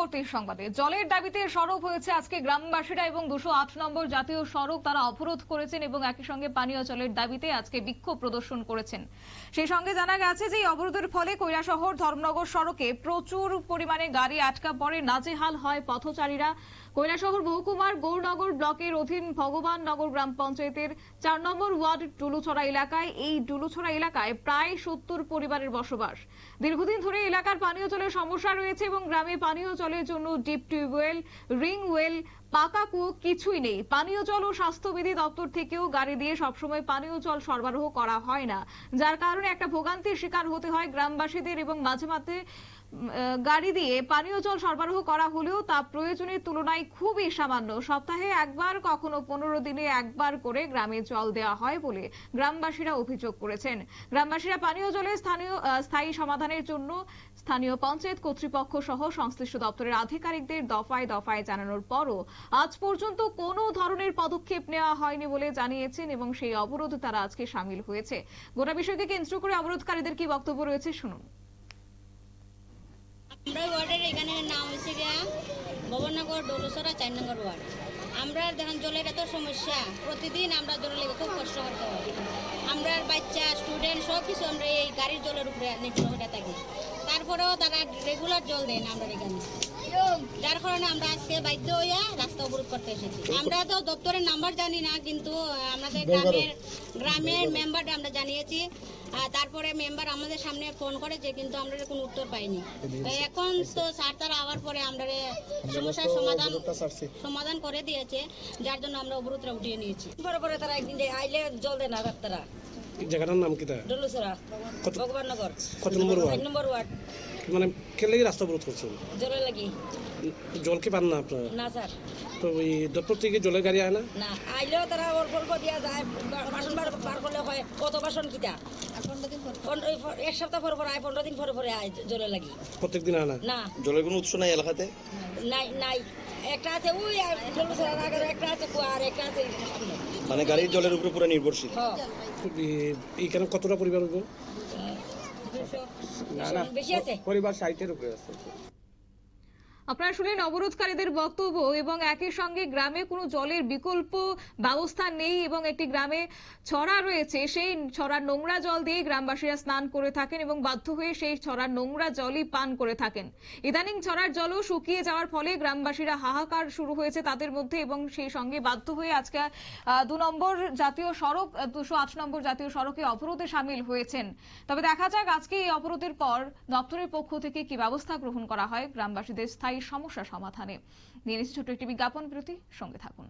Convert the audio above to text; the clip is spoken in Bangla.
পরবর্তী সংবাদে জলের দাবিতে সরব হয়েছে আজকে গ্রামবাসীরা এবং 208 নম্বর জাতীয় সড়ক তারা অবরোধ করেছেন এবং একই সঙ্গে পানীয় জলের দাবিতে আজকে বিক্ষোভ প্রদর্শন করেছেন। সেই সঙ্গে জানা গেছে যে এই অবরোধের ফলে কৈলাসহর ধর্মনগর সড়কে প্রচুর পরিমাণে গাড়ি আটকা পড়ে, নাজেহাল হয় পথচারীরা। কৈলাসহর মহকুমার গৌরনগর ব্লকের অধীন ভগবাননগর গ্রাম পঞ্চায়েতের 4 নম্বর ওয়ার্ড ডুলুছড়া এলাকায় এই ডুলুছড়া এলাকায় প্রায় 70 পরিবারের বসবাস। দীর্ঘদিন ধরে এলাকার পানীয় জলের সমস্যা রয়েছে এবং গ্রামে পানীয় জলের জন্য ডিপ টিউবওয়েল, রিং ওয়েল, পাকা কুয়ো কিছুই নেই। পানীয় জল ও স্বাস্থ্যবিধি দপ্তর থেকেও গাড়ি দিয়ে সবসময় পানীয় জল সরবরাহ করা হয় না, যার কারণে একটা ভোগান্তির শিকার হতে হয় গ্রামবাসীদের এবং মাঝে মাঝে গাড়ি দিয়ে পানীয় জল সরবরাহ করা হলেও তা প্রয়োজনের তুলনায় খুবই সামান্য। সপ্তাহে একবার, কখনো 15 দিনে একবার করে গ্রামে জল দেওয়া হয় বলে গ্রামবাসীরা অভিযোগ করেছেন। গ্রামবাসীরা পানীয় জলের স্থায়ী সমাধানের জন্য স্থানীয় পঞ্চায়েত কর্তৃপক্ষ সহ সংশ্লিষ্ট দপ্তরের আধিকারিকদের দফায় দফায় জানানোর পরও আজ পর্যন্ত কোনো ধরনের পদক্ষেপ নেওয়া হয়নি বলে জানিয়েছেন এবং সেই অবরোধে তারা আজকে সামিল হয়েছে। গোটা বিষয়কে কেন্দ্র করে অবরোধকারীদের কি বক্তব্য রয়েছে শুনুন। আমরা ওয়ার্ডের এখানে নাম হচ্ছে গিয়া ভবননগর ডলুছড়া 4 নম্বর ওয়ার্ড। আমরা দেখেন জলের এত সমস্যা, প্রতিদিন আমরা জলের লেগে খুব কষ্ট করতে হয়। আমরা বাচ্চা স্টুডেন্ট সব কিছু আমরা এই গাড়ির জলের উপরে নির্ভর করে থাকি, তারপরেও তারা রেগুলার জল দেন আমরা এখানে, যার কারণে আমরা আজকে বাধ্য হইয়া রাস্তা অবরোধ করতে এসেছি। আমরা তো দপ্তরের নাম্বার জানি না, কিন্তু আমাদের গ্রামের মেম্বার আমরা জানিয়েছি, তারপরে মেম্বার আমাদের সামনে ফোন করেছে, কিন্তু আমরা কোনো উত্তর পাইনি। এখন তো স্যার তারা আওয়ার পরে আমরা সমস্যার সমাধান করে দিয়েছে, যার জন্য আমরা অবরোধটা উঠিয়ে নিয়েছি। পরে তারা একদিন আইলে জল দেয় না তারা। জায়গাটার নাম কি? ডলুছড়া ভগবাননগর। কত নম্বর ওয়ার্ড? 4 নম্বর ওয়ার্ড। মানে কে লাগি রাস্তা অবরোধ করছেন? জলের লাগি। জল কি পান না আপনারা? না স্যার। তো ওই দপ্তর থেকে জলের গাড়ি আয় না? না, আইলেও তারা অল্প অল্প দিয়া যায়, বাসন বার করলে হয় কত বাসন কিটা। এক সপ্তাহ পর পর আয়, 15 দিন পরে পরে আয় জলের লাগি। প্রত্যেকদিন আয় না? না। জলের কোনো উৎস নাই এলাকাতে? নাই নাই, একটা আছে ওই ডলুছড়ার আগে, একটা আছে কুয়া, আর একটা আছে সামনে। মানে গাড়ির জলের উপরে পুরো নির্ভরশীল। এইখানে কতটা পরিবার হবে? বেশি আছে, পরিবার 60-এর উপরে আছে। আপনারা শুনলেন অবরোধকারীদের বক্তব্য এবং একই সঙ্গে গ্রামে কোনো জলের বিকল্প ব্যবস্থা নেই এবং একটি গ্রামে ছড়া রয়েছে, সেই ছড়ার নোংরা জল দিয়ে গ্রামবাসীরা স্নান করে থাকেন এবং বাধ্য হয়ে সেই ছড়ার নোংরা জলই পান করে থাকেন। ইদানিং ছড়ার জলও শুকিয়ে যাওয়ার ফলে গ্রামবাসীরা হাহাকার শুরু হয়েছে তাদের মধ্যে এবং সেই সঙ্গে বাধ্য হয়ে আজকে 2 নম্বর জাতীয় সড়ক 208 নম্বর জাতীয় সড়কে অবরোধে সামিল হয়েছেন। তবে দেখা যাক আজকে এই অবরোধের পর দপ্তরের পক্ষ থেকে কি ব্যবস্থা গ্রহণ করা হয় গ্রামবাসীদের স্থায়ী সমস্যা সমাধানে। নিয়ে নিচ্ছি ছোট্ট একটি বিজ্ঞাপন বিরতি, সঙ্গে থাকুন।